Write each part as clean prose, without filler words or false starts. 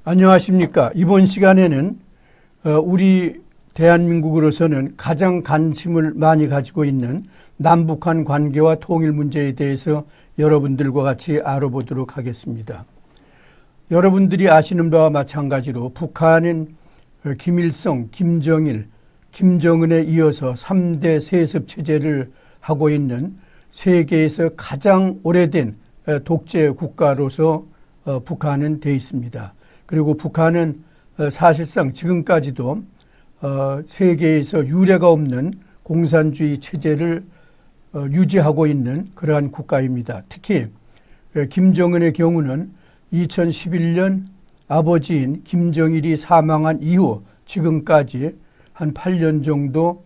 안녕하십니까. 이번 시간에는 우리 대한민국으로서는 가장 관심을 많이 가지고 있는 남북한 관계와 통일 문제에 대해서 여러분들과 같이 알아보도록 하겠습니다. 여러분들이 아시는 바와 마찬가지로 북한은 김일성, 김정일, 김정은에 이어서 3대 세습 체제를 하고 있는 세계에서 가장 오래된 독재 국가로서 북한은 되어 있습니다. 그리고 북한은 사실상 지금까지도 세계에서 유례가 없는 공산주의 체제를 유지하고 있는 그러한 국가입니다. 특히 김정은의 경우는 2011년 아버지인 김정일이 사망한 이후 지금까지 한 8년 정도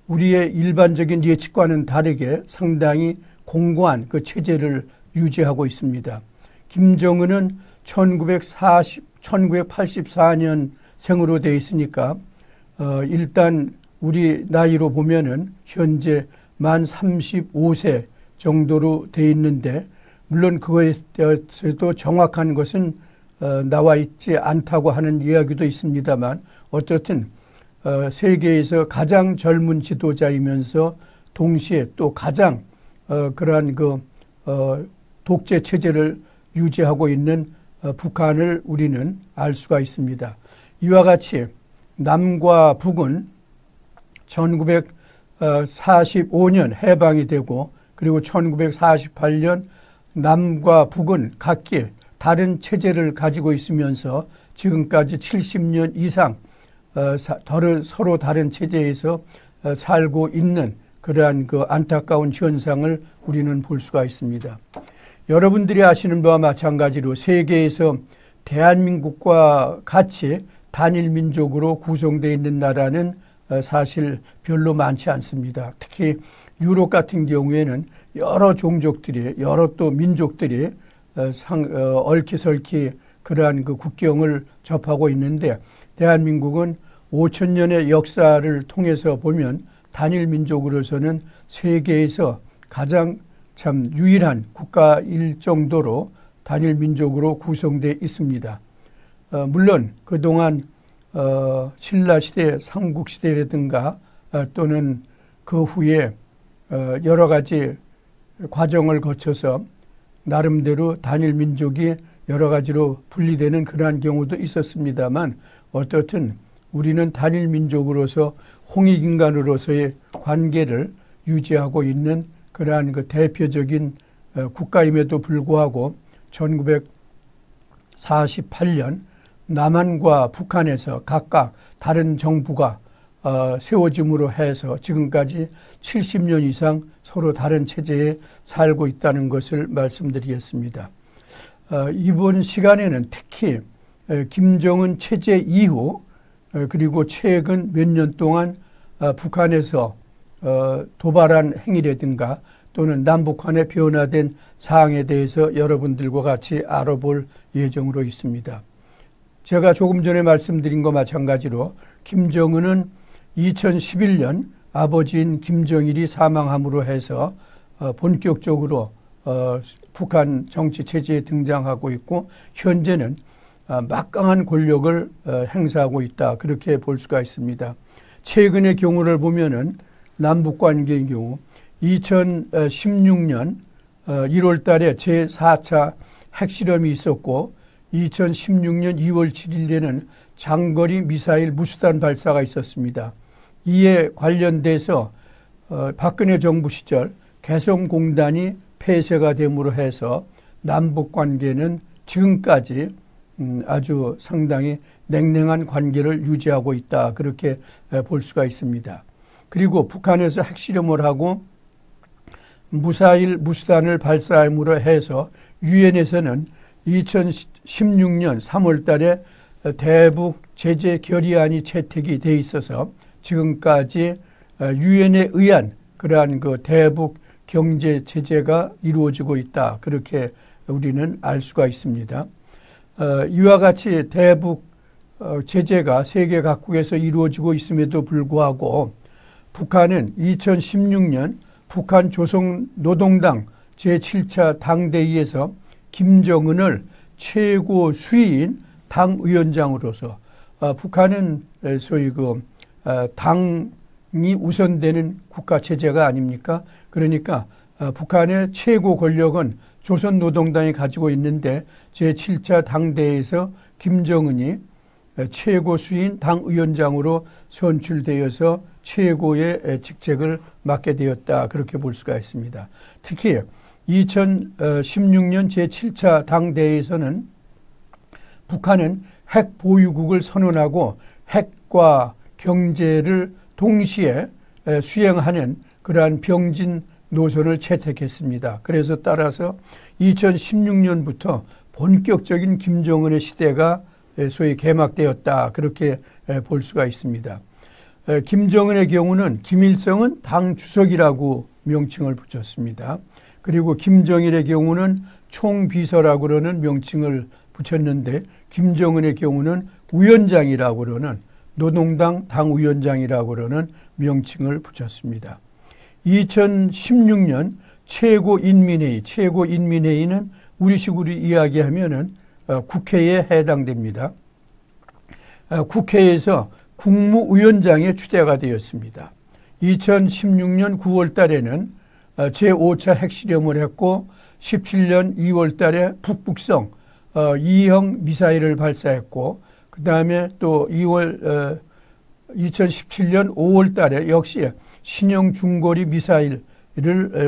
우리의 일반적인 예측과는 다르게 상당히 공고한 그 체제를 유지하고 있습니다. 김정은은 1984년 생으로 되어 있으니까 일단 우리 나이로 보면은 현재 만 35세 정도로 되어 있는데, 물론 그거에 대해서도 정확한 것은 나와 있지 않다고 하는 이야기도 있습니다만, 어떻든 세계에서 가장 젊은 지도자이면서 동시에 또 가장 그러한 독재 체제를 유지하고 있는 북한을 우리는 알 수가 있습니다. 이와 같이 남과 북은 1945년 해방이 되고, 그리고 1948년 남과 북은 각기 다른 체제를 가지고 있으면서 지금까지 70년 이상 서로 다른 체제에서 살고 있는 그러한 그 안타까운 현상을 우리는 볼 수가 있습니다. 여러분들이 아시는 바와 마찬가지로 세계에서 대한민국과 같이 단일 민족으로 구성되어 있는 나라는 사실 별로 많지 않습니다. 특히 유럽 같은 경우에는 여러 종족들이, 여러 또 민족들이 얼키설키 그러한 그 국경을 접하고 있는데, 대한민국은 5,000년의 역사를 통해서 보면 단일 민족으로서는 세계에서 가장 참 유일한 국가일 정도로 단일 민족으로 구성되어 있습니다. 물론 그동안 신라시대, 삼국시대라든가 또는 그 후에 여러 가지 과정을 거쳐서 나름대로 단일 민족이 여러 가지로 분리되는 그러한 경우도 있었습니다만, 어떻든 우리는 단일 민족으로서 홍익인간으로서의 관계를 유지하고 있는 그러한 그 대표적인 국가임에도 불구하고 1948년 남한과 북한에서 각각 다른 정부가 세워짐으로 해서 지금까지 70년 이상 서로 다른 체제에 살고 있다는 것을 말씀드리겠습니다. 이번 시간에는 특히 김정은 체제 이후 그리고 최근 몇 년 동안 북한에서 도발한 행위라든가 또는 남북한의 변화된 사항에 대해서 여러분들과 같이 알아볼 예정으로 있습니다. 제가 조금 전에 말씀드린 것과 마찬가지로 김정은은 2011년 아버지인 김정일이 사망함으로 해서 본격적으로 북한 정치 체제에 등장하고 있고, 현재는 막강한 권력을 행사하고 있다, 그렇게 볼 수가 있습니다. 최근의 경우를 보면은 남북 관계의 경우 2016년 1월 달에 제4차 핵실험이 있었고, 2016년 2월 7일에는 장거리 미사일 무수단 발사가 있었습니다. 이에 관련돼서 박근혜 정부 시절 개성공단이 폐쇄가 됨으로 해서 남북 관계는 지금까지 아주 상당히 냉랭한 관계를 유지하고 있다, 그렇게 볼 수가 있습니다. 그리고 북한에서 핵실험을 하고 무사일 무수단을 발사함으로 해서 유엔에서는 2016년 3월 달에 대북 제재 결의안이 채택이 돼 있어서 지금까지 유엔에 의한 그러한 그 대북 경제 제재가 이루어지고 있다, 그렇게 우리는 알 수가 있습니다. 이와 같이 대북 제재가 세계 각국에서 이루어지고 있음에도 불구하고 북한은 2016년 북한 조선노동당 제7차 당대회에서 김정은을 최고 수위인 당위원장으로서 북한은 소위 당이 우선되는 국가 체제가 아닙니까? 그러니까 북한의 최고 권력은 조선노동당이 가지고 있는데 제7차 당대회에서 김정은이 최고 수인 당위원장으로 선출되어서 최고의 직책을 맡게 되었다. 그렇게 볼 수가 있습니다. 특히 2016년 제7차 당대회에서는 북한은 핵 보유국을 선언하고 핵과 경제를 동시에 수행하는 그러한 병진 노선을 채택했습니다. 그래서 따라서 2016년부터 본격적인 김정은의 시대가 소위 개막되었다. 그렇게 볼 수가 있습니다. 김정은의 경우는 김일성은 당 주석이라고 명칭을 붙였습니다. 그리고 김정일의 경우는 총비서라고 그러는 명칭을 붙였는데 김정은의 경우는 위원장이라고 그러는 노동당 당위원장이라고 그러는 명칭을 붙였습니다. 2016년 최고인민회의는 우리식으로 이야기하면은 국회에 해당됩니다. 국회에서 국무위원장에 추대가 되었습니다. 2016년 9월 달에는 제5차 핵실험을 했고 17년 2월 달에 북북성 2형 미사일을 발사했고 그 다음에 또 2017년 5월 달에 역시 신형 중거리 미사일을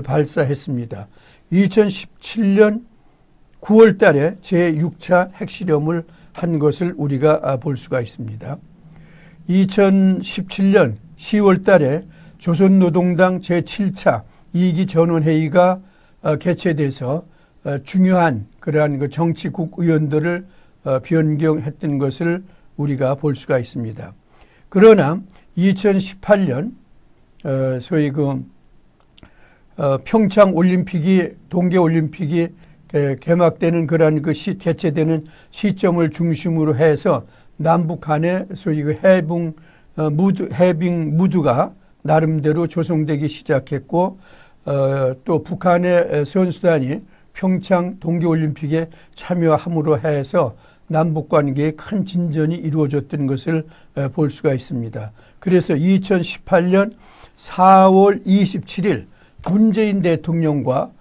발사했습니다. 2017년 9월 달에 제6차 핵실험을 한 것을 우리가 볼 수가 있습니다. 2017년 10월 달에 조선노동당 제7차 2기 전원회의가 개최돼서 중요한 그러한 정치국 의원들을 변경했던 것을 우리가 볼 수가 있습니다. 그러나 2018년 소위 평창 올림픽이 동계 올림픽이 개막되는 그러한 개최되는 시점을 중심으로 해서 남북 간의 소위 해빙 무드가 나름대로 조성되기 시작했고 또 북한의 선수단이 평창 동계올림픽에 참여함으로 해서 남북관계에 큰 진전이 이루어졌던 것을 볼 수가 있습니다. 그래서 2018년 4월 27일 문재인 대통령과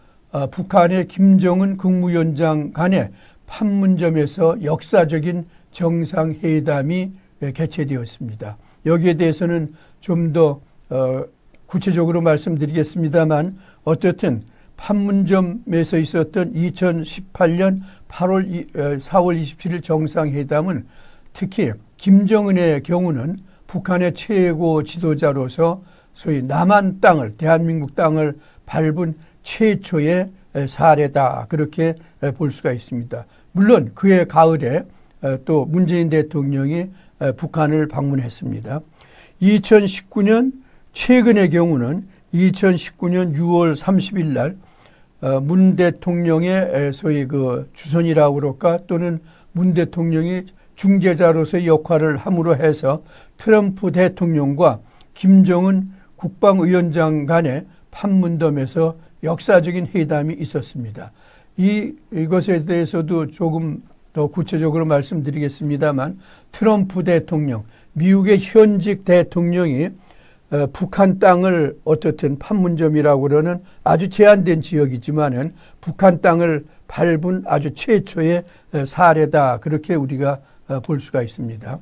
북한의 김정은 국무위원장 간의 판문점에서 역사적인 정상회담이 개최되었습니다. 여기에 대해서는 좀 더 구체적으로 말씀드리겠습니다만 어떻든 판문점에서 있었던 2018년 4월 27일 정상회담은 특히 김정은의 경우는 북한의 최고 지도자로서 소위 남한 땅을 대한민국 땅을 밟은 최초의 사례다. 그렇게 볼 수가 있습니다. 물론 그해 가을에 또 문재인 대통령이 북한을 방문했습니다. 2019년 최근의 경우는 2019년 6월 30일 날 문 대통령의 소위 주선이라고 그럴까 또는 문 대통령이 중재자로서의 역할을 함으로 해서 트럼프 대통령과 김정은 국방위원장 간의 판문점에서 역사적인 회담이 있었습니다. 이것에 대해서도 조금 더 구체적으로 말씀드리겠습니다만 트럼프 대통령, 미국의 현직 대통령이 북한 땅을 어떻든 판문점이라고 그러는 아주 제한된 지역이지만은 북한 땅을 밟은 아주 최초의 사례다. 그렇게 우리가 볼 수가 있습니다.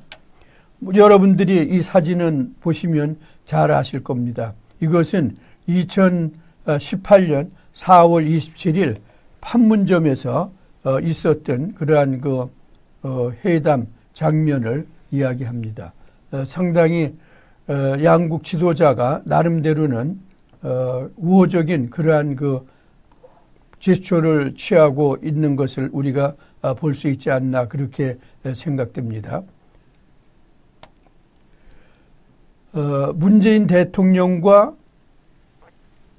여러분들이 이 사진은 보시면 잘 아실 겁니다. 이것은 2018년 4월 27일 판문점에서 있었던 그러한 회담 장면을 이야기합니다. 상당히 양국 지도자가 나름대로는 우호적인 그러한 제스처를 취하고 있는 것을 우리가 볼 수 있지 않나 그렇게 생각됩니다. 문재인 대통령과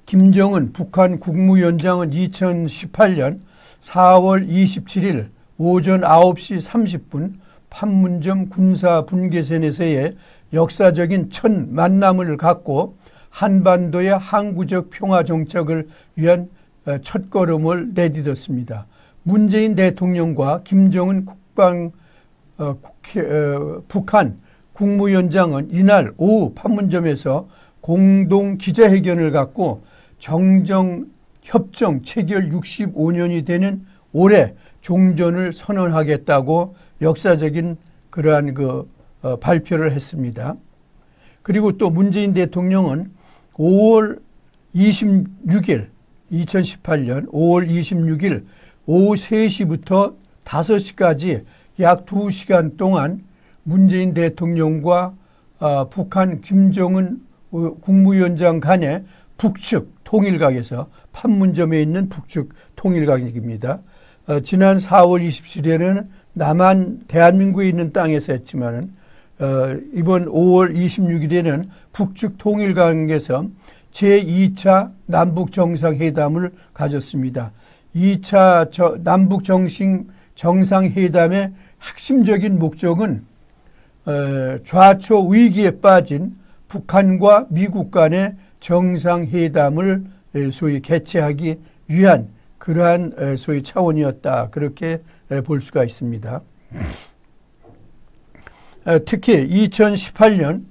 김정은 북한 국무위원장은 2018년 4월 27일 오전 9시 30분 판문점 군사분계선에서의 역사적인 첫 만남을 갖고 한반도의 항구적 평화 정착을 위한 첫걸음을 내딛었습니다. 문재인 대통령과 김정은 북한 국무위원장은 이날 오후 판문점에서 공동 기자회견을 갖고 정정협정 체결 65년이 되는 올해 종전을 선언하겠다고 역사적인 그러한 발표를 했습니다. 그리고 또 문재인 대통령은 5월 26일 2018년 5월 26일 오후 3시부터 5시까지 약 2시간 동안 문재인 대통령과 북한 김정은 국무위원장 간의 북측 통일각에서 판문점에 있는 북측 통일각입니다. 지난 4월 27일에는 남한 대한민국에 있는 땅에서 했지만은 이번 5월 26일에는 북측 통일각에서 제2차 남북정상회담을 가졌습니다. 2차 남북정상회담의 핵심적인 목적은 좌초 위기에 빠진 북한과 미국 간의 정상회담을 소위 개최하기 위한 그러한 소위 차원이었다. 그렇게 볼 수가 있습니다. 특히 2018년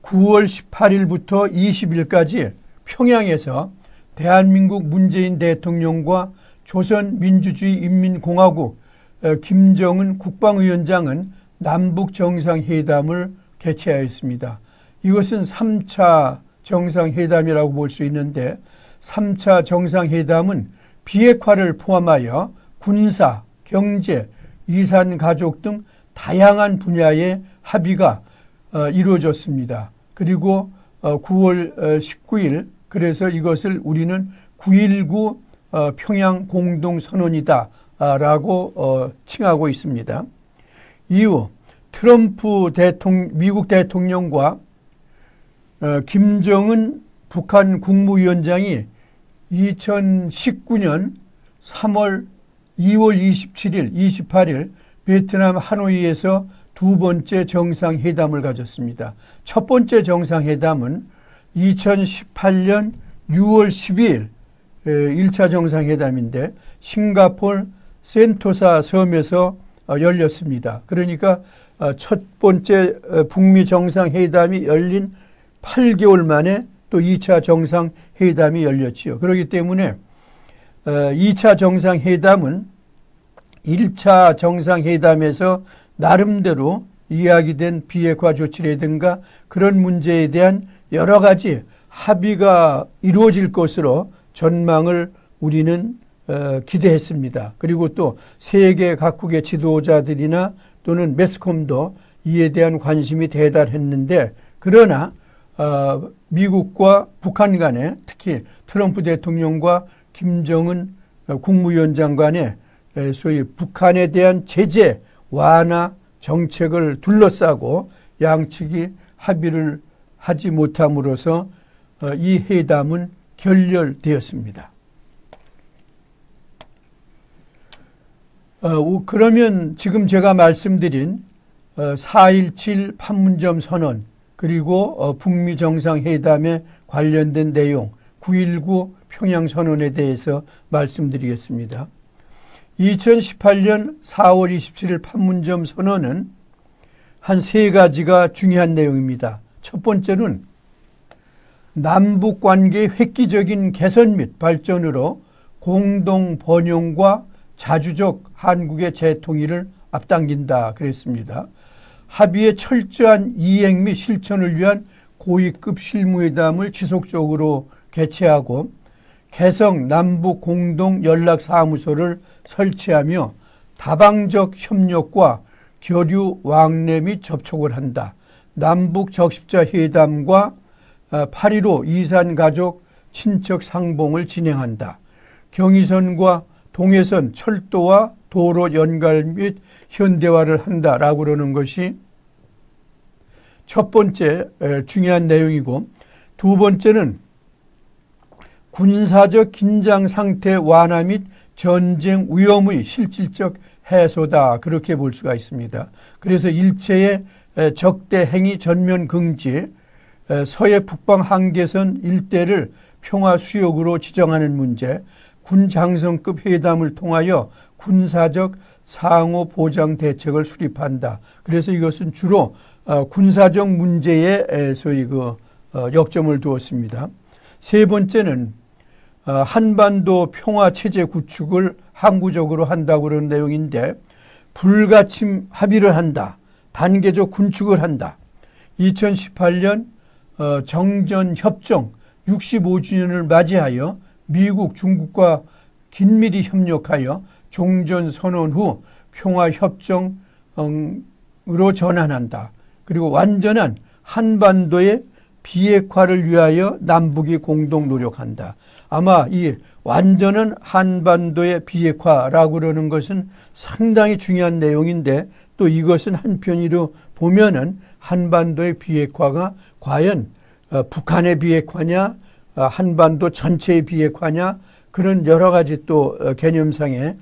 9월 18일부터 20일까지 평양에서 대한민국 문재인 대통령과 조선민주주의인민공화국 김정은 국방위원장은 남북정상회담을 개최하였습니다. 이것은 3차 정상회담이라고 볼 수 있는데 3차 정상회담은 비핵화를 포함하여 군사, 경제, 이산가족 등 다양한 분야의 합의가 이루어졌습니다. 그리고 9월 19일 그래서 이것을 우리는 9.19 평양 공동선언이다 라고 칭하고 있습니다. 이후 트럼프 미국 대통령과 김정은 북한 국무위원장이 2019년 2월 27일, 28일 베트남 하노이에서 두 번째 정상회담을 가졌습니다. 첫 번째 정상회담은 2018년 6월 12일 1차 정상회담인데 싱가포르 센토사 섬에서 열렸습니다. 그러니까 첫 번째 북미 정상회담이 열린 8개월 만에 또 2차 정상회담이 열렸지요. 그렇기 때문에 2차 정상회담은 1차 정상회담에서 나름대로 이야기된 비핵화 조치라든가 그런 문제에 대한 여러 가지 합의가 이루어질 것으로 전망을 우리는 기대했습니다. 그리고 또 세계 각국의 지도자들이나 또는 매스컴도 이에 대한 관심이 대단했는데 그러나 미국과 북한 간에 특히 트럼프 대통령과 김정은 국무위원장 간에 소위 북한에 대한 제재 완화 정책을 둘러싸고 양측이 합의를 하지 못함으로써 이 회담은 결렬되었습니다. 그러면 지금 제가 말씀드린 4.17 판문점 선언 그리고 북미 정상회담에 관련된 내용 9.19 평양선언에 대해서 말씀드리겠습니다. 2018년 4월 27일 판문점 선언은 한 세 가지가 중요한 내용입니다. 첫 번째는 남북관계 획기적인 개선 및 발전으로 공동 번영과 자주적 한국의 재통일을 앞당긴다 그랬습니다. 합의의 철저한 이행 및 실천을 위한 고위급 실무회담을 지속적으로 개최하고 개성 남북 공동 연락사무소를 설치하며 다방적 협력과 교류 왕래 및 접촉을 한다. 남북 적십자 회담과 8.15 이산가족 친척 상봉을 진행한다. 경의선과 동해선 철도와 도로 연결 및 현대화를 한다라고 그러는 것이 첫 번째 중요한 내용이고 두 번째는 군사적 긴장 상태 완화 및 전쟁 위험의 실질적 해소다 그렇게 볼 수가 있습니다. 그래서 일체의 적대 행위 전면 금지, 서해 북방 한계선 일대를 평화 수역으로 지정하는 문제, 군 장성급 회담을 통하여 군사적 상호 보장 대책을 수립한다. 그래서 이것은 주로 군사적 문제에 소위 역점을 두었습니다. 세 번째는 한반도 평화 체제 구축을 항구적으로 한다고 그런 내용인데, 불가침 합의를 한다. 단계적 군축을 한다. 2018년 정전협정 65주년을 맞이하여 미국, 중국과 긴밀히 협력하여 종전선언 후 평화협정으로 전환한다. 그리고 완전한 한반도의 비핵화를 위하여 남북이 공동 노력한다. 아마 이 완전한 한반도의 비핵화라고 그러는 것은 상당히 중요한 내용인데, 또 이것은 한편으로 보면은 한반도의 비핵화가 과연 북한의 비핵화냐, 한반도 전체의 비핵화냐, 그런 여러 가지 또 개념상의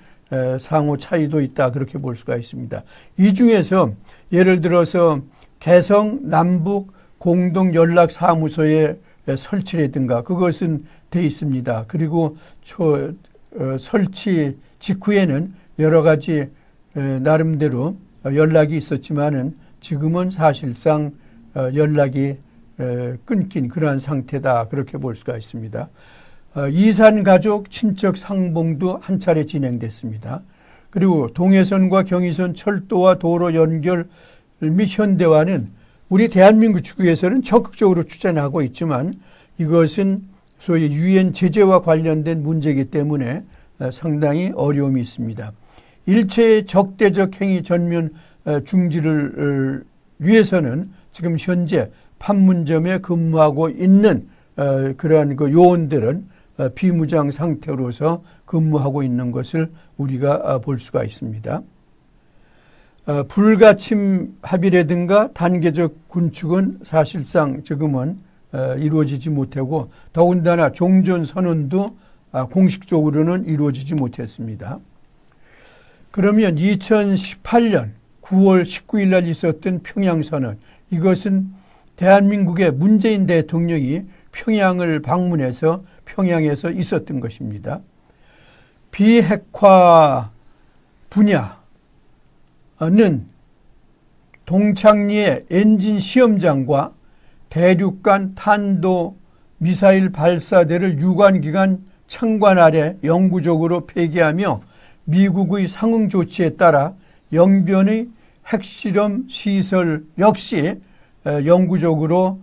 상호 차이도 있다, 그렇게 볼 수가 있습니다. 이 중에서 예를 들어서 개성 남북 공동연락사무소의 설치라든가 그것은 돼 있습니다. 그리고 설치 직후에는 여러 가지 나름대로 연락이 있었지만은 지금은 사실상 연락이 끊긴 그러한 상태다, 그렇게 볼 수가 있습니다. 이산가족 친척 상봉도 한 차례 진행됐습니다. 그리고 동해선과 경의선 철도와 도로 연결 및 현대화는 우리 대한민국 측에서는 적극적으로 추진하고 있지만, 이것은 소위 유엔 제재와 관련된 문제이기 때문에 상당히 어려움이 있습니다. 일체의 적대적 행위 전면 중지를 위해서는 지금 현재 판문점에 근무하고 있는 그러한 요원들은 비무장 상태로서 근무하고 있는 것을 우리가 볼 수가 있습니다. 불가침 합의라든가 단계적 군축은 사실상 지금은 이루어지지 못하고, 더군다나 종전선언도 공식적으로는 이루어지지 못했습니다. 그러면 2018년 9월 19일 날 있었던 평양선언, 이것은 대한민국의 문재인 대통령이 평양을 방문해서 평양에서 있었던 것입니다. 비핵화 분야는 동창리의 엔진 시험장과 대륙간 탄도 미사일 발사대를 유관기관 창관 아래 영구적으로 폐기하며 미국의 상응 조치에 따라 영변의 핵실험 시설 역시 영구적으로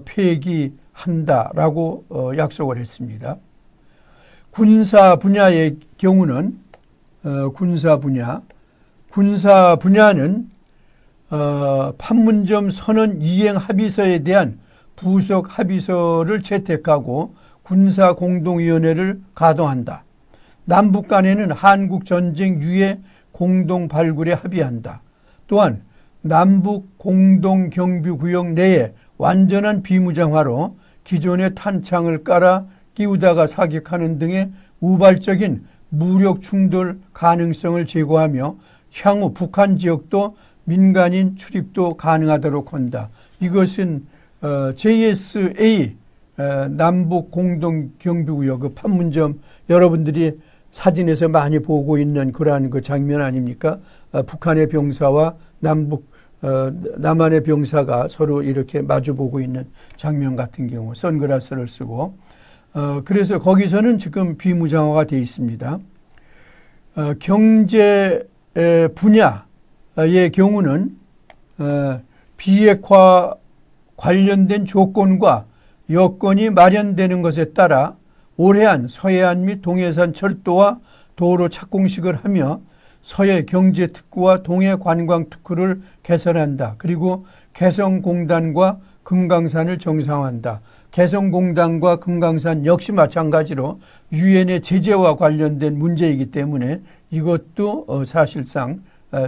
폐기한다라고 약속을 했습니다. 군사 분야의 경우는 군사 분야는 판문점 선언 이행 합의서에 대한 부속 합의서를 채택하고 군사공동위원회를 가동한다. 남북 간에는 한국 전쟁 유해 공동 발굴에 합의한다. 또한 남북 공동 경비구역 내에 완전한 비무장화로 기존의 탄창을 깔아 끼우다가 사격하는 등의 우발적인 무력 충돌 가능성을 제거하며 향후 북한 지역도 민간인 출입도 가능하도록 한다. 이것은 JSA 남북 공동 경비구역 판문점, 여러분들이 사진에서 많이 보고 있는 그러한 장면 아닙니까? 북한의 병사와 남한의 병사가 서로 이렇게 마주보고 있는 장면 같은 경우, 선글라스를 쓰고, 그래서 거기서는 지금 비무장화가 되어 있습니다. 경제 분야의 경우는 비핵화 관련된 조건과 여건이 마련되는 것에 따라 올해안 서해안 및 동해산 철도와 도로 착공식을 하며 서해 경제특구와 동해 관광특구를 개선한다. 그리고 개성공단과 금강산을 정상화한다. 개성공단과 금강산 역시 마찬가지로 유엔의 제재와 관련된 문제이기 때문에 이것도 사실상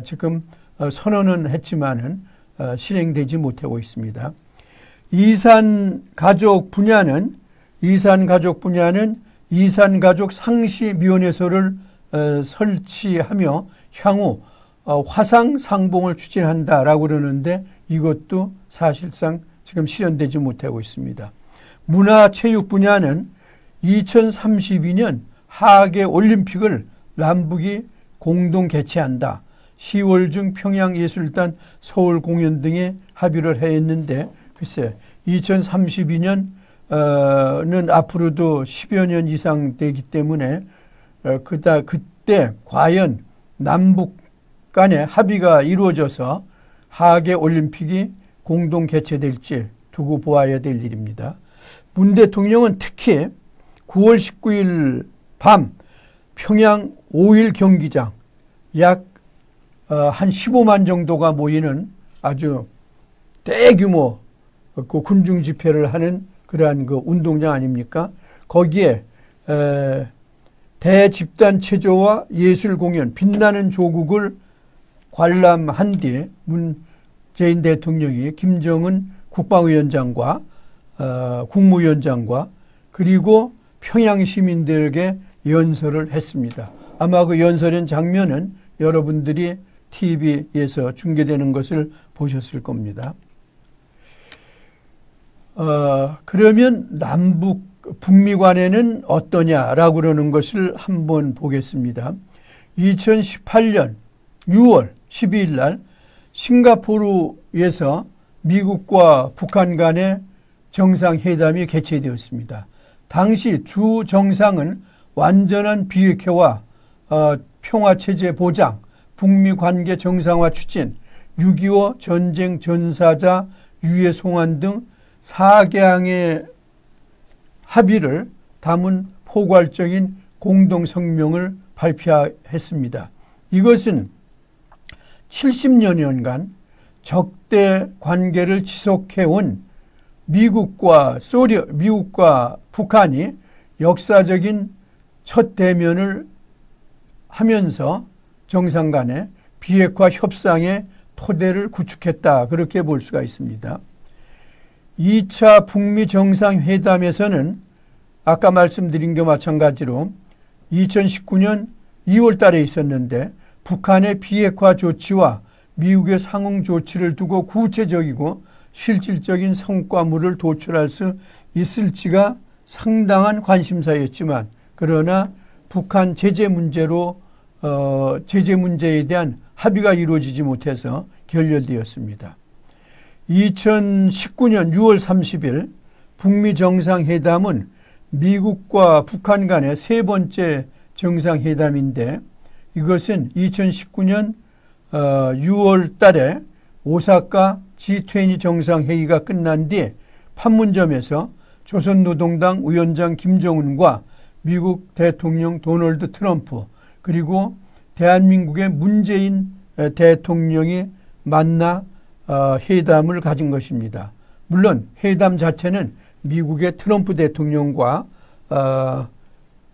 지금 선언은 했지만은 실행되지 못하고 있습니다. 이산가족 분야는 이산가족 상시위원회소를 설치하며 향후 화상 상봉을 추진한다라고 그러는데 이것도 사실상 지금 실현되지 못하고 있습니다. 문화체육 분야는 2032년 하계 올림픽을 남북이 공동 개최한다. 10월 중 평양예술단 서울 공연 등에 합의를 했는데 글쎄 2032년은 앞으로도 10여 년 이상 되기 때문에 그때 과연 남북 간에 합의가 이루어져서 하계 올림픽이 공동 개최될지 두고 보아야 될 일입니다. 문 대통령은 특히 9월 19일 밤 평양 5일 경기장 약 한 15만 정도가 모이는 아주 대규모 그 군중 집회를 하는 그러한 그 운동장 아닙니까? 거기에 대집단 체조와 예술 공연 빛나는 조국을 관람한 뒤 문재인 대통령이 김정은 국방위원장과 국무위원장과 그리고 평양 시민들에게 연설을 했습니다. 아마 그 연설한 장면은 여러분들이 TV에서 중계되는 것을 보셨을 겁니다. 그러면 남북 북미 관계는 어떠냐라고 그러는 것을 한번 보겠습니다. 2018년 6월 12일 날 싱가포르에서 미국과 북한 간의 정상회담이 개최되었습니다. 당시 주 정상은 완전한 비핵화와 평화체제 보장, 북미 관계 정상화 추진, 6.25 전쟁 전사자 유해 송환 등 4개항의 합의를 담은 포괄적인 공동성명을 발표했습니다. 이것은 70여년간 적대 관계를 지속해온 미국과 북한이 역사적인 첫 대면을 하면서 정상 간의 비핵화 협상의 토대를 구축했다. 그렇게 볼 수가 있습니다. 2차 북미 정상회담에서는 아까 말씀드린 것과 마찬가지로 2019년 2월 달에 있었는데 북한의 비핵화 조치와 미국의 상응 조치를 두고 구체적이고 실질적인 성과물을 도출할 수 있을지가 상당한 관심사였지만 그러나 북한 제재 문제에 대한 합의가 이루어지지 못해서 결렬되었습니다. 2019년 6월 30일 북미 정상회담은 미국과 북한 간의 세 번째 정상회담인데 이것은 2019년 6월 달에 오사카 G20 정상회의가 끝난 뒤 판문점에서 조선노동당 위원장 김정은과 미국 대통령 도널드 트럼프 그리고 대한민국의 문재인 대통령이 만나 회담을 가진 것입니다. 물론 회담 자체는 미국의 트럼프 대통령과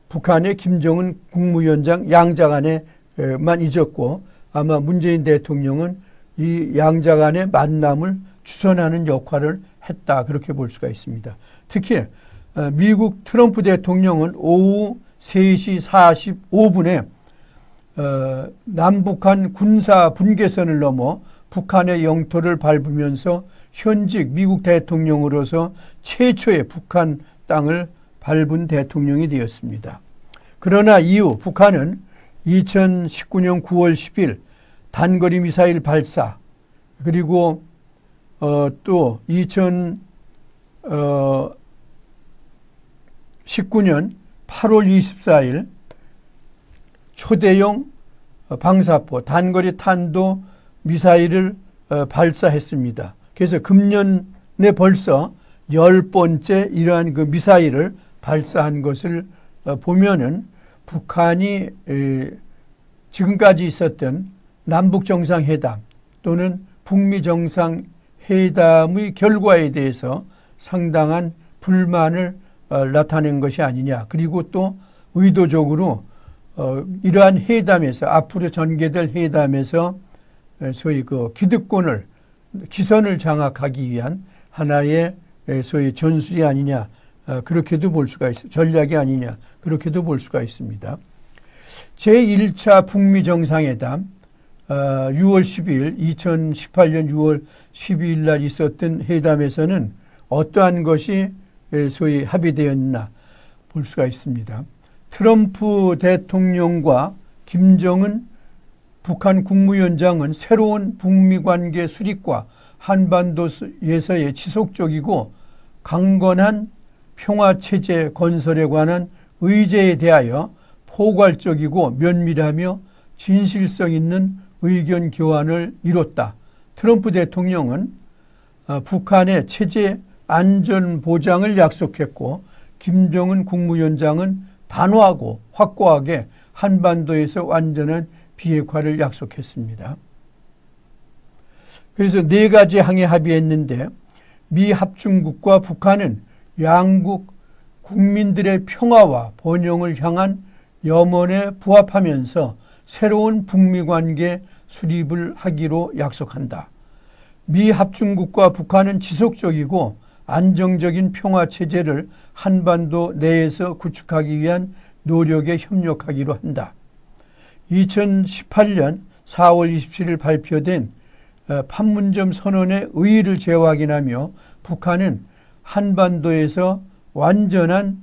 북한의 김정은 국무위원장 양자 간에만 있었고 아마 문재인 대통령은 이 양자 간의 만남을 주선하는 역할을 했다. 그렇게 볼 수가 있습니다. 특히 미국 트럼프 대통령은 오후 3시 45분에 남북한 군사 분계선을 넘어 북한의 영토를 밟으면서 현직 미국 대통령으로서 최초의 북한 땅을 밟은 대통령이 되었습니다. 그러나 이후 북한은 2019년 9월 10일 단거리 미사일 발사 그리고 또 2019년 8월 24일 초대형 방사포 단거리 탄도 미사일을 발사했습니다. 그래서 금년에 벌써 10번째 이러한 그 미사일을 발사한 것을 보면은 북한이 지금까지 있었던 남북 정상회담 또는 북미 정상회담의 결과에 대해서 상당한 불만을 나타낸 것이 아니냐. 그리고 또 의도적으로 이러한 회담에서 앞으로 전개될 회담에서 소위 그 기득권을 기선을 장악하기 위한 하나의 소위 전술이 아니냐. 그렇게도 볼 수가 있습니다. 전략이 아니냐. 그렇게도 볼 수가 있습니다. 제1차 북미 정상회담 6월 10일 2018년 6월 12일 날 있었던 회담에서는 어떠한 것이 소위 합의되었나 볼 수가 있습니다. 트럼프 대통령과 김정은 북한 국무위원장은 새로운 북미 관계 수립과 한반도에서의 지속적이고 강건한 평화체제 건설에 관한 의제에 대하여 포괄적이고 면밀하며 진실성 있는 의견 교환을 이뤘다. 트럼프 대통령은 북한의 체제 안전 보장을 약속했고 김정은 국무위원장은 단호하고 확고하게 한반도에서 완전한 비핵화를 약속했습니다. 그래서 4가지 항에 합의했는데 미 합중국과 북한은 양국 국민들의 평화와 번영을 향한 염원에 부합하면서 새로운 북미 관계 수립을 하기로 약속한다. 미 합중국과 북한은 지속적이고 안정적인 평화 체제를 한반도 내에서 구축하기 위한 노력에 협력하기로 한다. 2018년 4월 27일 발표된 판문점 선언의 의의를 재확인하며 북한은 한반도에서 완전한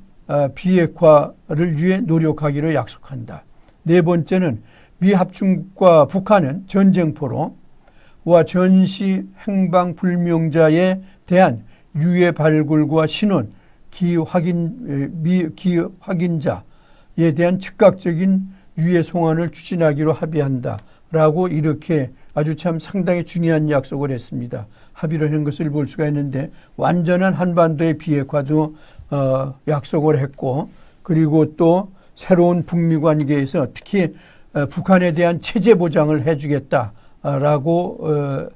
비핵화를 위해 노력하기로 약속한다. 4번째는 미 합중국과 북한은 전쟁포로와 전시 행방 불명자에 대한 유해 발굴과 신원, 기확인자에 대한 즉각적인 유해 송환을 추진하기로 합의한다라고 이렇게 아주 참 상당히 중요한 약속을 했습니다. 합의를 한 것을 볼 수가 있는데 완전한 한반도의 비핵화도 약속을 했고 그리고 또 새로운 북미 관계에서 특히 북한에 대한 체제 보장을 해주겠다라고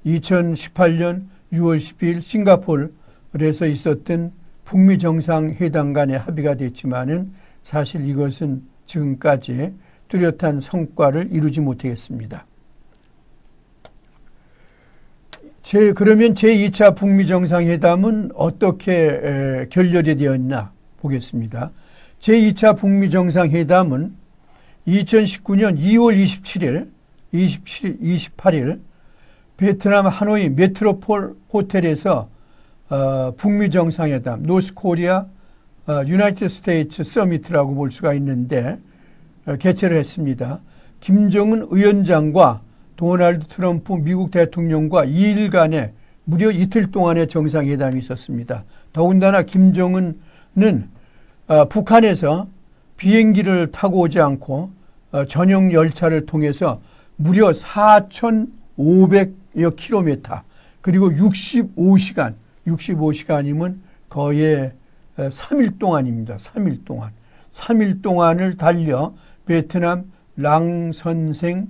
2018년 6월 12일 싱가포르에서 있었던 북미 정상회담 간의 합의가 됐지만은 사실 이것은 지금까지 뚜렷한 성과를 이루지 못하겠습니다. 그러면 제2차 북미 정상회담은 어떻게 결렬이 되었나 보겠습니다. 제2차 북미 정상회담은 2019년 2월 28일 베트남 하노이 메트로폴 호텔에서 북미 정상회담 노스 코리아 유나이티드 스테이츠 서미트라고 볼 수가 있는데 개최를 했습니다. 김정은 위원장과 도널드 트럼프 미국 대통령과 2일간의 무려 이틀 동안의 정상회담이 있었습니다. 더군다나 김정은은 북한에서 비행기를 타고 오지 않고 전용 열차를 통해서 무려 4,500여 킬로미터 그리고 65시간이면 거의 3일 동안입니다. 3일 동안. 3일 동안을 달려 베트남 랑선생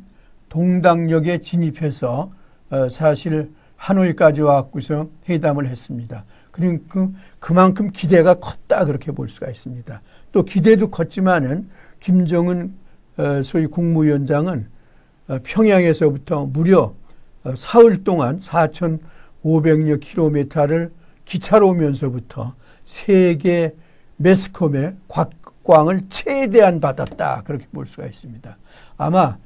동당역에 진입해서 사실 하노이까지 와서 회담을 했습니다. 그러니까 그만큼 기대가 컸다 그렇게 볼 수가 있습니다. 또 기대도 컸지만은 김정은 소위 국무위원장은 평양에서부터 무려 사흘 동안 4,500여 킬로미터를 기차로 오면서부터 세계 매스컴의 곽광을 최대한 받았다 그렇게 볼 수가 있습니다. 아마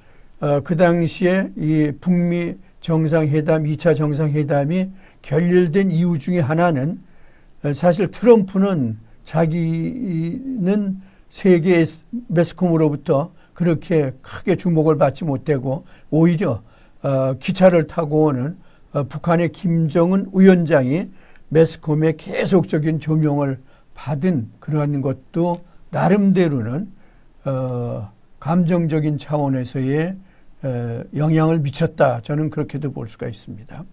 그 당시에 이 북미 정상회담 2차 정상회담이 결렬된 이유 중에 하나는 사실 트럼프는 자기는 세계 매스컴으로부터 그렇게 크게 주목을 받지 못하고 오히려 기차를 타고 오는 북한의 김정은 위원장이 매스컴의 계속적인 조명을 받은 그러한 것도 나름대로는 감정적인 차원에서의 영향을 미쳤다. 저는 그렇게도 볼 수가 있습니다.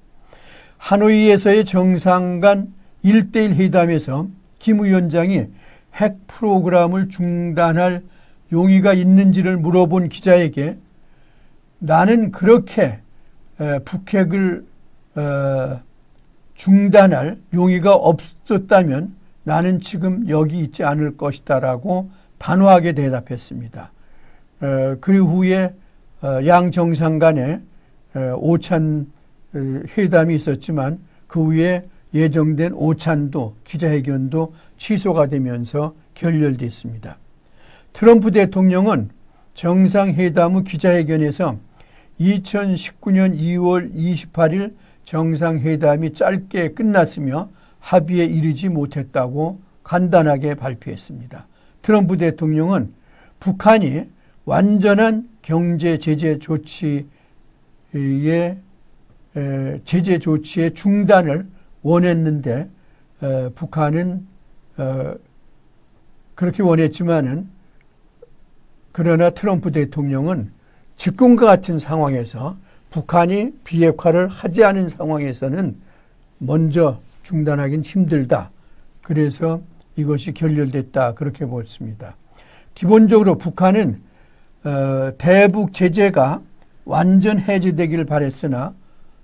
하노이에서의 정상 간 1대1 회담에서 김 위원장이 핵 프로그램을 중단할 용의가 있는지를 물어본 기자에게 나는 그렇게 북핵을 중단할 용의가 없었다면 나는 지금 여기 있지 않을 것이다라고 단호하게 대답했습니다. 그 후에 양 정상 간에 오찬 회담이 있었지만 그 후에 예정된 오찬도 기자회견도 취소가 되면서 결렬됐습니다. 트럼프 대통령은 정상회담 후 기자회견에서 2019년 2월 28일 정상회담이 짧게 끝났으며 합의에 이르지 못했다고 간단하게 발표했습니다. 트럼프 대통령은 북한이 완전한 경제 제재 조치의 중단을 원했는데 북한은 그렇게 원했지만은 그러나 트럼프 대통령은 지금과 같은 상황에서 북한이 비핵화를 하지 않은 상황에서는 먼저 중단하기는 힘들다. 그래서 이것이 결렬됐다. 그렇게 보습니다. 기본적으로 북한은 대북 제재가 완전 해제되기를 바랬으나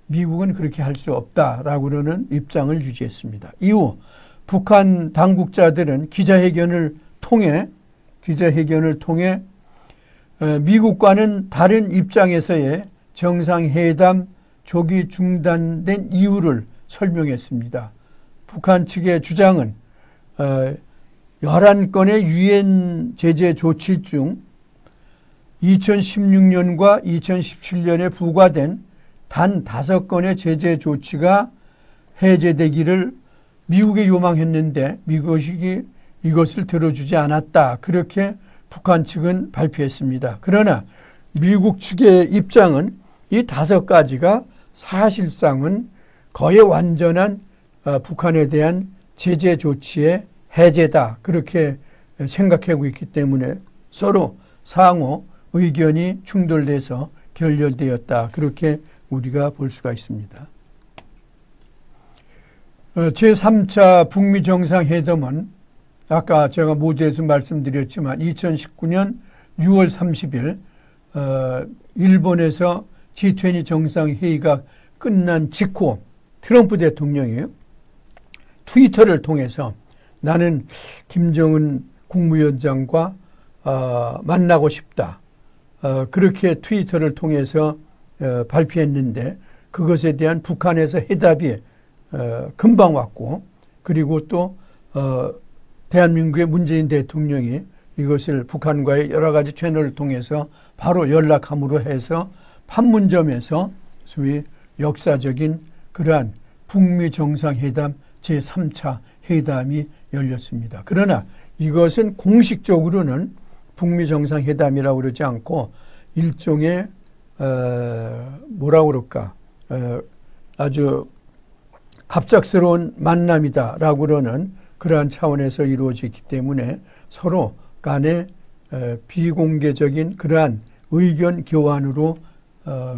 미국은 그렇게 할 수 없다라고는 입장을 유지했습니다. 이후 북한 당국자들은 기자회견을 통해 미국과는 다른 입장에서의 정상회담 조기 중단된 이유를 설명했습니다. 북한 측의 주장은 11건의 유엔 제재 조치 중 2016년과 2017년에 부과된 단 5건의 제재 조치가 해제되기를 미국에 요망했는데 미국이 이것을 들어주지 않았다. 그렇게 북한 측은 발표했습니다. 그러나 미국 측의 입장은 이 5가지가 사실상은 거의 완전한 북한에 대한 제재 조치의 해제다. 그렇게 생각하고 있기 때문에 서로 상호 의견이 충돌돼서 결렬되었다. 그렇게 우리가 볼 수가 있습니다. 제3차 북미 정상회담은 아까 제가 모두에서 말씀드렸지만 2019년 6월 30일 일본에서 G20 정상회의가 끝난 직후 트럼프 대통령이 트위터를 통해서 나는 김정은 국무위원장과 만나고 싶다. 그렇게 트위터를 통해서 발표했는데 그것에 대한 북한에서 해답이 금방 왔고 그리고 또 대한민국의 문재인 대통령이 이것을 북한과의 여러 가지 채널을 통해서 바로 연락함으로 해서 판문점에서 소위 역사적인 그러한 북미 정상회담 제3차 회담이 열렸습니다. 그러나 이것은 공식적으로는 북미 정상회담이라고 그러지 않고 일종의 뭐라고 그럴까 아주 갑작스러운 만남이다라고 그러는 그러한 차원에서 이루어지기 때문에 서로 간에 비공개적인 그러한 의견 교환으로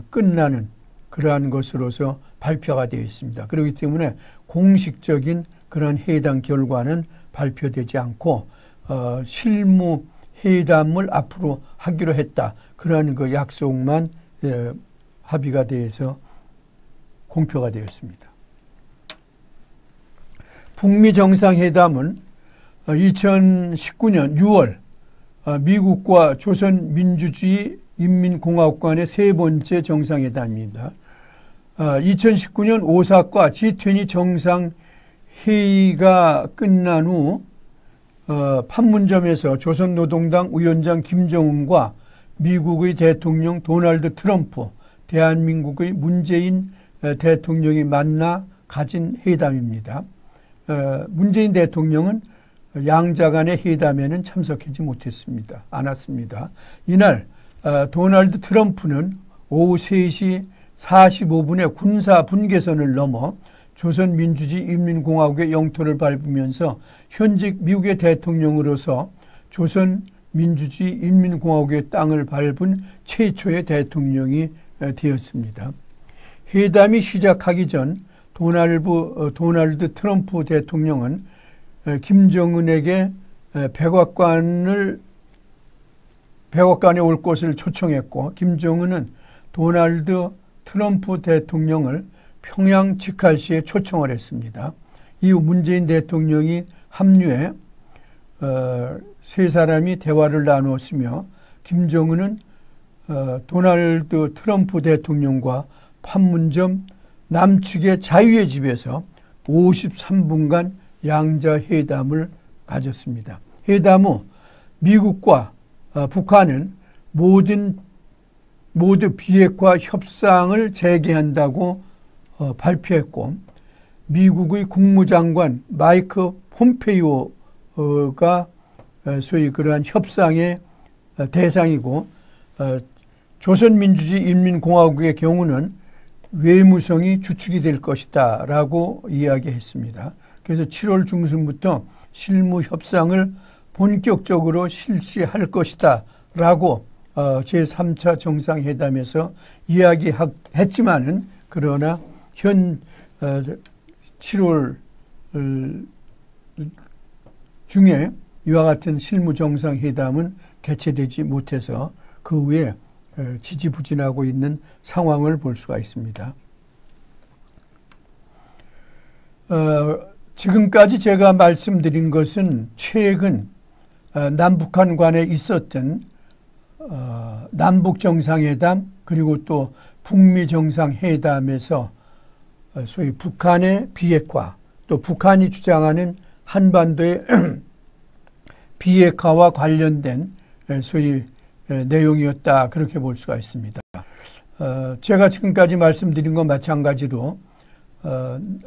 끝나는 그러한 것으로서 발표가 되어 있습니다. 그렇기 때문에 공식적인 그러한 회담 결과는 발표되지 않고 실무 회담을 앞으로 하기로 했다. 그러한 그 약속만 합의가 되어서 공표가 되었습니다. 북미 정상회담은 2019년 6월 미국과 조선민주주의 인민공화국 간의 세 번째 정상회담입니다. 2019년 오사카 G20 정상회의가 끝난 후 판문점에서 조선노동당 위원장 김정은과 미국의 대통령 도널드 트럼프, 대한민국의 문재인 대통령이 만나 가진 회담입니다. 문재인 대통령은 양자 간의 회담에는 참석하지 못했습니다. 않았습니다. 이날 도널드 트럼프는 오후 3시 45분에 군사 분계선을 넘어 조선민주주의 인민공화국의 영토를 밟으면서 현직 미국의 대통령으로서 조선민주주의 인민공화국의 땅을 밟은 최초의 대통령이 되었습니다. 회담이 시작하기 전 도널드 트럼프 대통령은 김정은에게 백악관에 올 것을 초청했고 김정은은 도널드 트럼프 대통령을 평양 직할시에 초청을 했습니다. 이후 문재인 대통령이 합류해 세 사람이 대화를 나누었으며 김정은은 도널드 트럼프 대통령과 판문점 남측의 자유의 집에서 53분간 양자회담을 가졌습니다. 회담 후 미국과 북한은 모두 비핵화 협상을 재개한다고 발표했고 미국의 국무장관 마이크 폼페이오가 소위 그러한 협상의 대상이고 조선민주주의인민공화국의 경우는 외무성이 주축이 될 것이다 라고 이야기했습니다. 그래서 7월 중순부터 실무 협상을 본격적으로 실시할 것이다 라고 제3차 정상회담에서 이야기했지만은 그러나 현 7월 중에 이와 같은 실무 정상회담은 개최되지 못해서 그 후에 지지부진하고 있는 상황을 볼 수가 있습니다. 지금까지 제가 말씀드린 것은 최근 남북한 간에 있었던 남북정상회담 그리고 또 북미정상회담에서 소위 북한의 비핵화 또 북한이 주장하는 한반도의 비핵화와 관련된 소위 내용이었다 그렇게 볼 수가 있습니다. 제가 지금까지 말씀드린 것 마찬가지로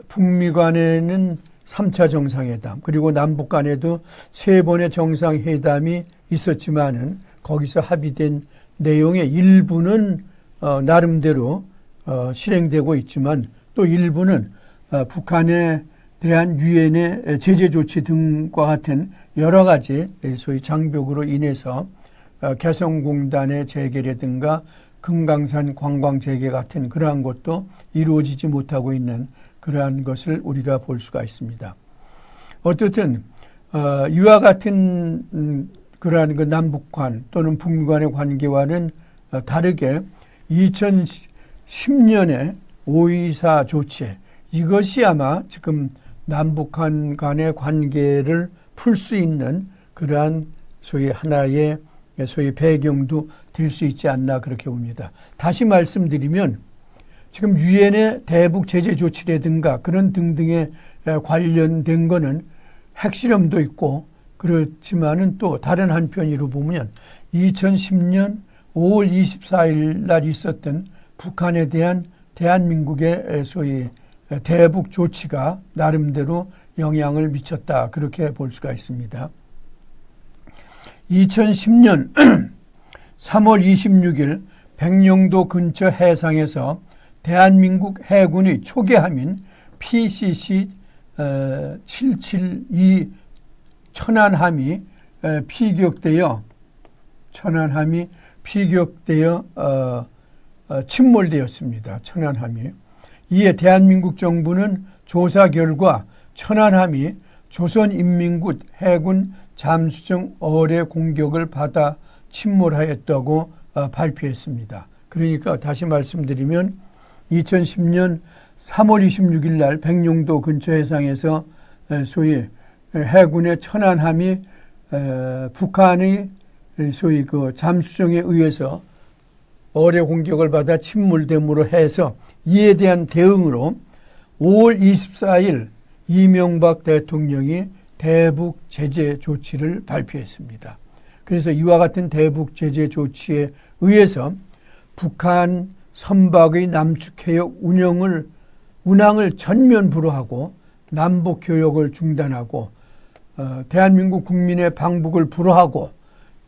북미 간에는 3차 정상회담 그리고 남북 간에도 3번의 정상회담이 있었지만은 거기서 합의된 내용의 일부는 나름대로 실행되고 있지만 또 일부는 북한에 대한 유엔의 제재 조치 등과 같은 여러 가지 소위 장벽으로 인해서 개성공단의 재개라든가 금강산 관광 재개 같은 그러한 것도 이루어지지 못하고 있는 그러한 것을 우리가 볼 수가 있습니다. 어쨌든 이와 같은 그러한 그 남북 간 또는 북미 간의 관계와는 다르게 2010년에 5.24 조치 이것이 아마 지금 남북한 간의 관계를 풀 수 있는 그러한 소위 하나의 소위 배경도 될 수 있지 않나 그렇게 봅니다. 다시 말씀드리면 지금 유엔의 대북 제재 조치라든가 그런 등등에 관련된 거는 핵실험도 있고 그렇지만은 또 다른 한편으로 보면 2010년 5월 24일 날 있었던 북한에 대한 대한민국의 소위 대북 조치가 나름대로 영향을 미쳤다 그렇게 볼 수가 있습니다. 2010년 3월 26일 백령도 근처 해상에서 대한민국 해군의 초계함인 PCC 772 천안함이 피격되어 침몰되었습니다. 천안함이. 이에 대한민국 정부는 조사 결과 천안함이 조선인민군 해군 잠수정 어뢰 공격을 받아 침몰하였다고 발표했습니다. 그러니까 다시 말씀드리면 2010년 3월 26일 날 백령도 근처 해상에서 소위 해군의 천안함이 북한의 소위 그 잠수정에 의해서 어뢰 공격을 받아 침몰됨으로 해서 이에 대한 대응으로 5월 24일 이명박 대통령이 대북 제재 조치를 발표했습니다. 그래서 이와 같은 대북 제재 조치에 의해서 북한 선박의 남측해역 운항을 전면 불허하고 남북 교역을 중단하고 대한민국 국민의 방북을 불허하고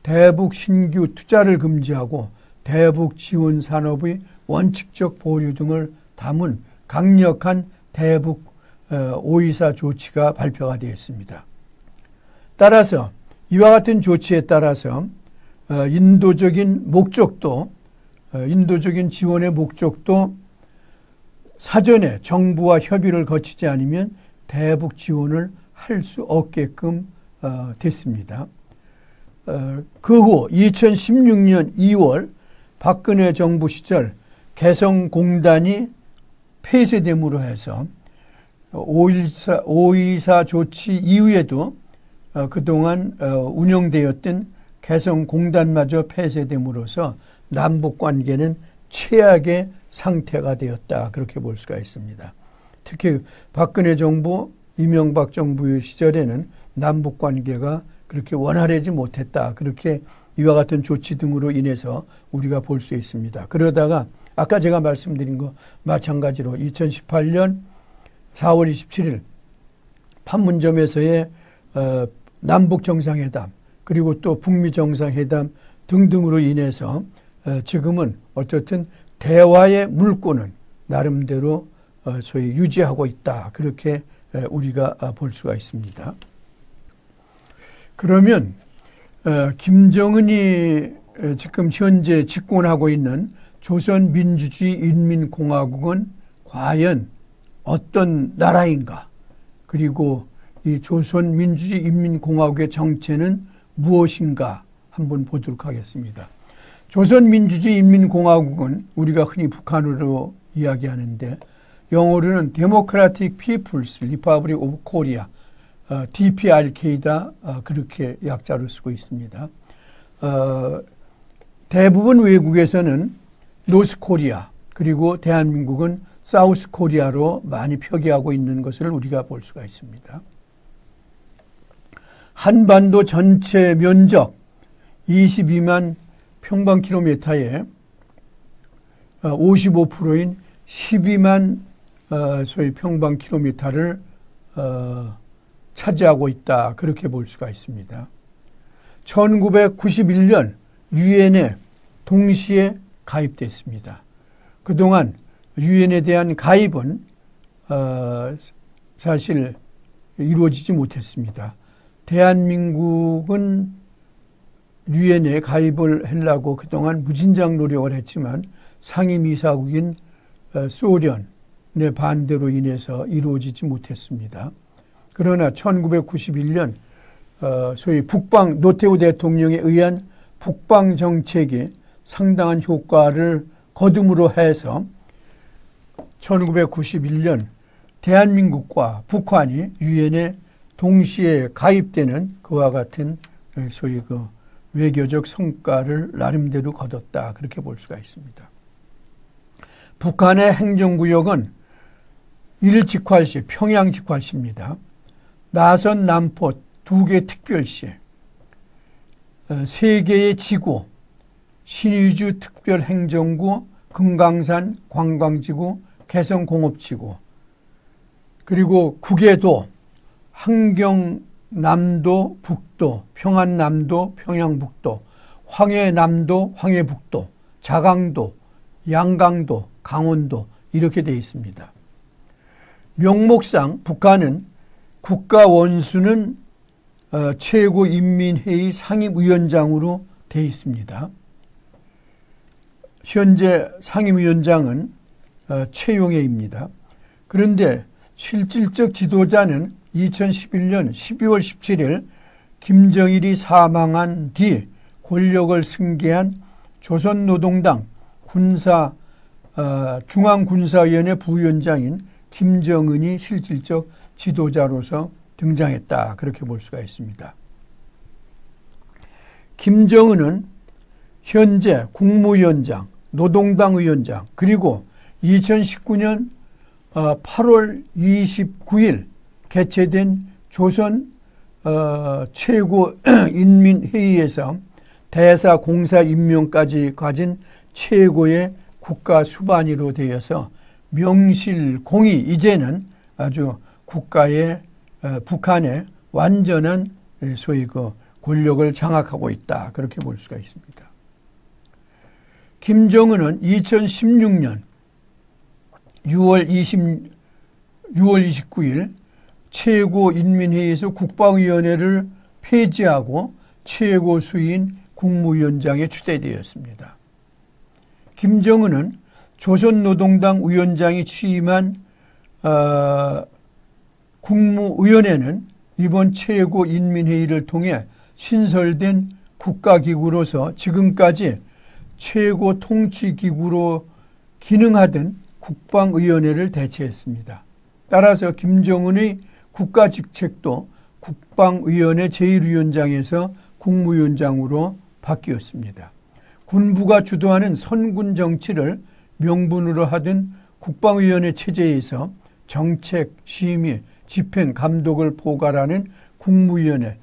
대북 신규 투자를 금지하고 대북 지원 산업의 원칙적 보류 등을 담은 강력한 대북 5.24 조치가 발표가 되었습니다. 따라서 이와 같은 조치에 따라서 인도적인 지원의 목적도 사전에 정부와 협의를 거치지 않으면 대북 지원을 할 수 없게끔 됐습니다. 그 후 2016년 2월 박근혜 정부 시절 개성공단이 폐쇄됨으로 해서 5.24 조치 이후에도 그동안 운영되었던 개성공단마저 폐쇄됨으로써 남북관계는 최악의 상태가 되었다 그렇게 볼 수가 있습니다. 특히 박근혜 정부, 이명박 정부의 시절에는 남북관계가 그렇게 원활하지 못했다 그렇게 이와 같은 조치 등으로 인해서 우리가 볼 수 있습니다. 그러다가 아까 제가 말씀드린 거 마찬가지로 2018년 4월 27일 판문점에서의 남북정상회담 그리고 또 북미정상회담 등등으로 인해서 지금은 어쨌든 대화의 물꼬는 나름대로 소위 유지하고 있다. 그렇게 우리가 볼 수가 있습니다. 그러면 김정은이 지금 현재 집권하고 있는 조선민주주의 인민공화국은 과연 어떤 나라인가? 그리고 이 조선민주주의 인민공화국의 정체는 무엇인가? 한번 보도록 하겠습니다. 조선민주주의 인민공화국은 우리가 흔히 북한으로 이야기하는데 영어로는 Democratic People's Republic of Korea, DPRK다 그렇게 약자로 쓰고 있습니다. 대부분 외국에서는 노스코리아 그리고 대한민국은 사우스코리아로 많이 표기하고 있는 것을 우리가 볼 수가 있습니다. 한반도 전체 면적 22만 평방킬로미터에 55%인 12만 소위 평방킬로미터를 차지하고 있다. 그렇게 볼 수가 있습니다. 1991년 유엔에 동시에 가입됐습니다. 그동안 유엔에 대한 가입은 사실 이루어지지 못했습니다. 대한민국은 유엔에 가입을 하려고 그동안 무진장 노력을 했지만 상임이사국인 소련의 반대로 인해서 이루어지지 못했습니다. 그러나 1991년 소위 북방 노태우 대통령에 의한 북방 정책이 상당한 효과를 거둠으로 해서 1991년 대한민국과 북한이 유엔에 동시에 가입되는 그와 같은 소위 그 외교적 성과를 나름대로 거뒀다. 그렇게 볼 수가 있습니다. 북한의 행정구역은 일직활시, 평양직활시입니다. 나선, 남포 2개 특별시, 3개의 지구, 신의주 특별행정구, 금강산 관광지구, 개성공업지구, 그리고 국외도, 함경남도, 북도, 평안남도, 평양북도, 황해남도, 황해북도, 자강도, 양강도, 강원도 이렇게 되어 있습니다. 명목상 북한은 국가 원수는 최고인민회의 상임위원장으로 되어 있습니다. 현재 상임위원장은 최용해입니다. 그런데 실질적 지도자는 2011년 12월 17일 김정일이 사망한 뒤 권력을 승계한 조선노동당 중앙군사위원회 부위원장인 김정은이 실질적 지도자로서 등장했다. 그렇게 볼 수가 있습니다. 김정은은 현재 국무위원장, 노동당 위원장, 그리고 2019년 8월 29일 개최된 조선 최고인민회의에서 대사 공사 임명까지 가진 최고의 국가 수반으로 되어서 명실공히 이제는 아주 국가의 북한의 완전한 소위 그 권력을 장악하고 있다. 그렇게 볼 수가 있습니다. 김정은은 2016년 6월 29일 최고인민회의에서 국방위원회를 폐지하고 최고수인 국무위원장에 추대되었습니다. 김정은은 조선노동당 위원장이 취임한 국무위원회는 이번 최고인민회의를 통해 신설된 국가기구로서 지금까지 최고통치기구로 기능하던 국방위원회를 대체했습니다. 따라서 김정은의 국가직책도 국방위원회 제1위원장에서 국무위원장으로 바뀌었습니다. 군부가 주도하는 선군 정치를 명분으로 하던 국방위원회 체제에서 정책, 심의, 집행, 감독을 포괄하는 국무위원회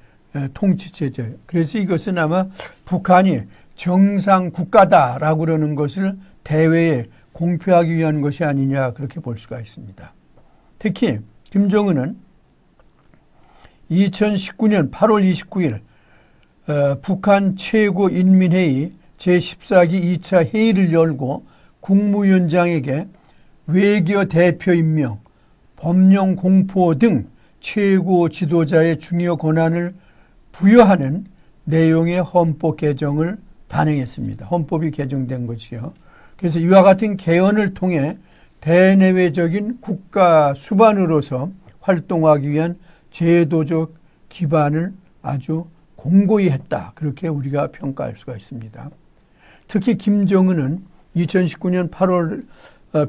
통치체제. 그래서 이것은 아마 북한이 정상 국가다라고 그러는 것을 대외에 공표하기 위한 것이 아니냐 그렇게 볼 수가 있습니다. 특히 김정은은 2019년 8월 29일 북한 최고인민회의 제14기 2차 회의를 열고 국무위원장에게 외교 대표 임명, 법령 공포 등 최고 지도자의 중요 권한을 부여하는 내용의 헌법 개정을 단행했습니다. 헌법이 개정된 것이요. 그래서 이와 같은 개헌을 통해 대내외적인 국가 수반으로서 활동하기 위한 제도적 기반을 아주 공고히 했다. 그렇게 우리가 평가할 수가 있습니다. 특히 김정은은 2019년 8월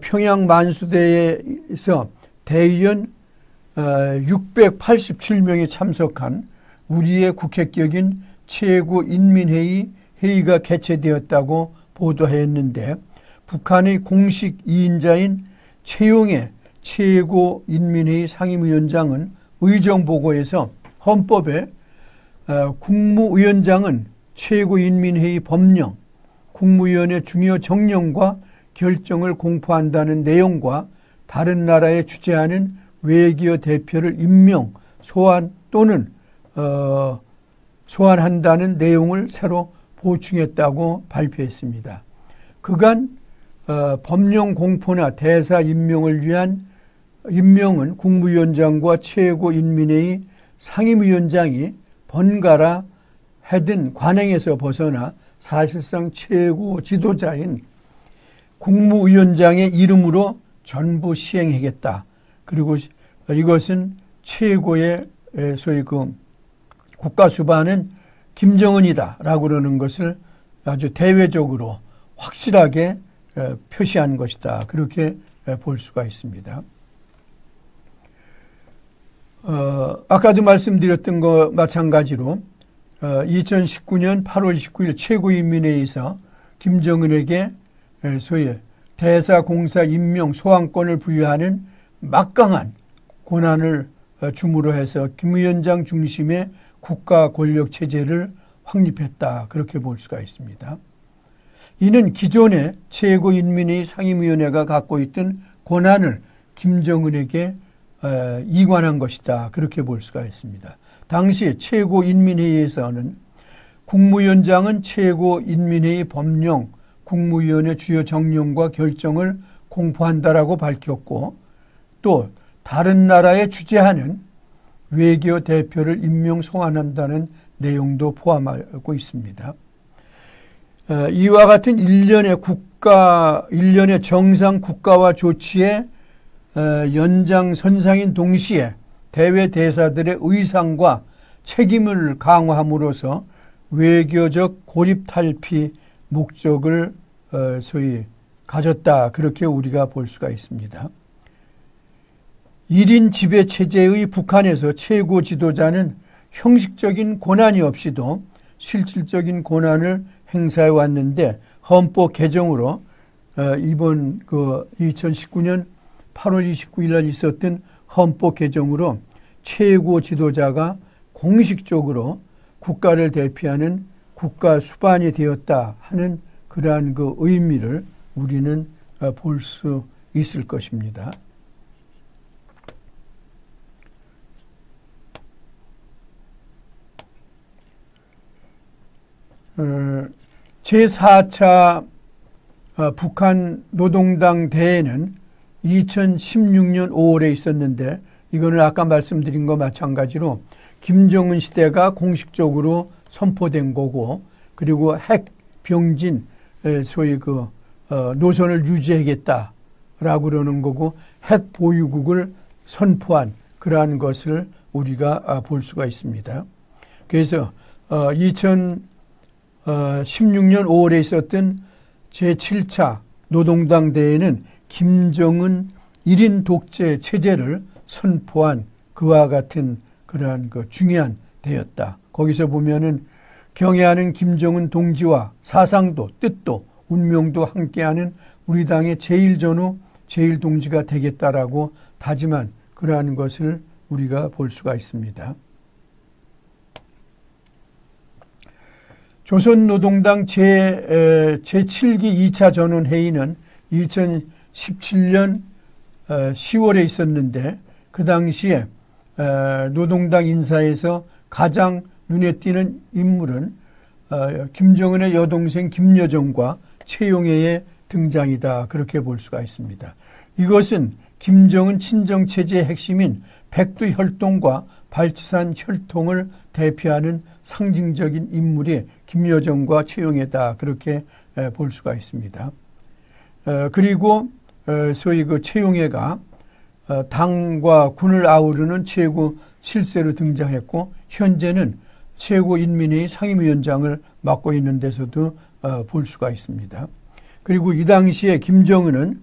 평양 만수대에서 대의원 687명이 참석한 우리의 국회격인 최고인민회의 회의가 개최되었다고 보도했는데 북한의 공식 2인자인 최용해 최고인민회의 상임위원장은 의정보고에서 헌법에 국무위원장은 최고인민회의 법령, 국무위원회 중요 정령과 결정을 공포한다는 내용과 다른 나라에 주재하는 외교 대표를 임명, 소환 또는 소환한다는 내용을 새로 보충했다고 발표했습니다. 그간 법령 공포나 대사 임명을 위한 임명은 국무위원장과 최고인민회의 상임위원장이 번갈아 하던 관행에서 벗어나 사실상 최고 지도자인 국무위원장의 이름으로 전부 시행하겠다. 그리고 이것은 최고의 소위 그 국가 수반은 김정은이다라고 그러는 것을 아주 대외적으로 확실하게 표시한 것이다. 그렇게 볼 수가 있습니다. 아까도 말씀드렸던 것 마찬가지로 2019년 8월 29일 최고인민회의에서 김정은에게 소위 대사공사 임명 소환권을 부여하는 막강한 권한을 줌으로 해서 김 위원장 중심의 국가 권력 체제를 확립했다. 그렇게 볼 수가 있습니다. 이는 기존의 최고인민회의 상임위원회가 갖고 있던 권한을 김정은에게 이관한 것이다. 그렇게 볼 수가 있습니다. 당시 최고인민회의에서는 국무위원장은 최고인민회의 법령, 국무위원회 주요 정령과 결정을 공포한다라고 밝혔고 또 다른 나라에 주재하는 외교 대표를 임명 소환한다는 내용도 포함하고 있습니다. 이와 같은 일련의 정상 국가와 조치의 연장선상인 동시에 대외 대사들의 의상과 책임을 강화함으로써 외교적 고립탈피 목적을 소위 가졌다. 그렇게 우리가 볼 수가 있습니다. 1인 지배 체제의 북한에서 최고 지도자는 형식적인 권한이 없이도 실질적인 권한을 행사해 왔는데 헌법 개정으로 이번 2019년 8월 29일 날 있었던 헌법 개정으로 최고 지도자가 공식적으로 국가를 대표하는 국가 수반이 되었다 하는 그러한 그 의미를 우리는 볼 수 있을 것입니다. 제4차 북한 노동당 대회는 2016년 5월에 있었는데 이거는 아까 말씀드린 것 마찬가지로 김정은 시대가 공식적으로 선포된 거고 그리고 핵 병진 소위 그 노선을 유지하겠다라고 그러는 거고 핵 보유국을 선포한 그러한 것을 우리가 볼 수가 있습니다. 그래서 2016년 5월에 있었던 제7차 노동당 대회는 김정은 1인 독재 체제를 선포한 그와 같은 그러한 그 중요한 대회였다. 거기서 보면은 경애하는 김정은 동지와 사상도 뜻도 운명도 함께하는 우리 당의 제1전후 제1동지가 되겠다라고 다짐한 그러한 것을 우리가 볼 수가 있습니다. 조선노동당 제7기 2차 전원회의는 2017년 10월에 있었는데 그 당시에 노동당 인사에서 가장 눈에 띄는 인물은 김정은의 여동생 김여정과 최용해의 등장이다. 그렇게 볼 수가 있습니다. 이것은 김정은 친정체제의 핵심인 백두혈통과 발치산 혈통을 대표하는 상징적인 인물이 김여정과 최용해다. 그렇게 볼 수가 있습니다. 그리고 소위 그 최용해가 당과 군을 아우르는 최고 실세로 등장했고 현재는 최고인민회의 상임위원장을 맡고 있는 데서도 볼 수가 있습니다. 그리고 이 당시에 김정은은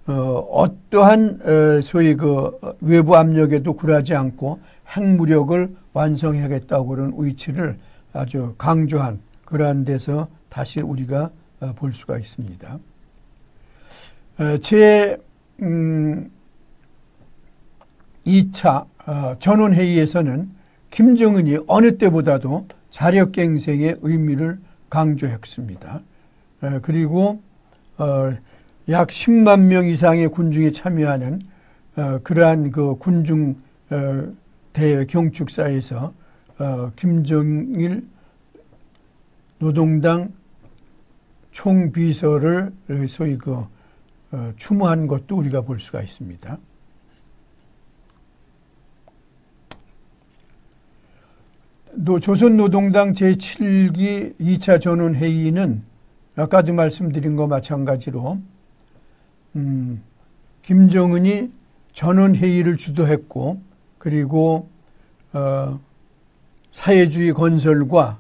어떠한 소위 그 외부 압력에도 굴하지 않고 핵무력을 완성하겠다고 그런 의지를 아주 강조한 그러한 데서 다시 우리가 볼 수가 있습니다. 제 2차 전원회의에서는 김정은이 어느 때보다도 자력갱생의 의미를 강조했습니다. 그리고 약 10만 명 이상의 군중이 참여하는 그러한 그 군중 대회 경축사에서 김정일 노동당 총비서를 소위 그 추모한 것도 우리가 볼 수가 있습니다. 조선노동당 제7기 2차 전원회의는 아까도 말씀드린 것 마찬가지로 김정은이 전원회의를 주도했고 그리고 사회주의 건설과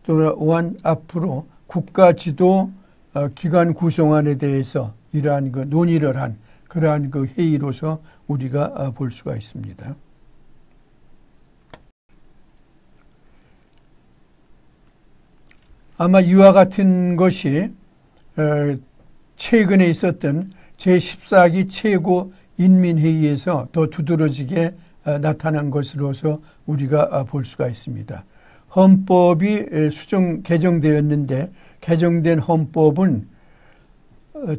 또한 앞으로 국가지도 기관 구성안에 대해서 이러한 그 논의를 한 그러한 그 회의로서 우리가 볼 수가 있습니다. 아마 이와 같은 것이 최근에 있었던 제14기 최고인민회의에서 더 두드러지게 나타난 것으로서 우리가 볼 수가 있습니다. 헌법이 개정되었는데 개정된 헌법은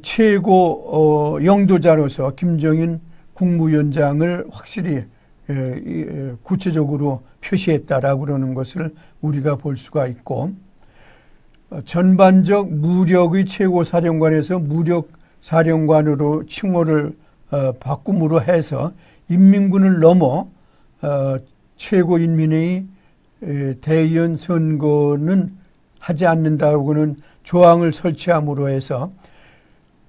최고 영도자로서 김정인 국무위원장을 확실히 구체적으로 표시했다라고 그러는 것을 우리가 볼 수가 있고 전반적 무력의 최고사령관에서 무력사령관으로 칭호를 바꿈으로 해서 인민군을 넘어 최고인민회의 대의원 선거는 하지 않는다고는 조항을 설치함으로 해서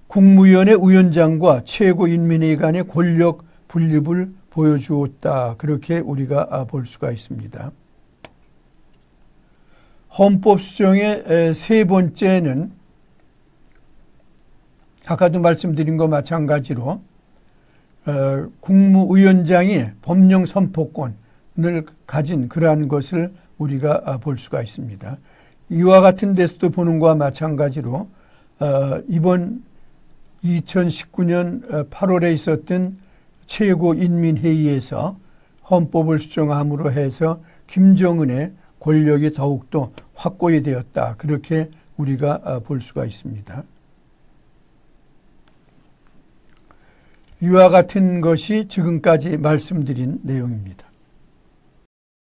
국무위원회 위원장과 최고인민회의 간의 권력 분립을 보여주었다. 그렇게 우리가 볼 수가 있습니다. 헌법 수정의 세 번째는 아까도 말씀드린 것 마찬가지로 국무위원장이 법령 선포권을 가진 그러한 것을 우리가 볼 수가 있습니다. 이와 같은 데서도 보는 것과 마찬가지로 이번 2019년 8월에 있었던 최고인민회의에서 헌법을 수정함으로 해서 김정은의 권력이 더욱더 확고히 되었다. 그렇게 우리가 볼 수가 있습니다. 이와 같은 것이 지금까지 말씀드린 내용입니다.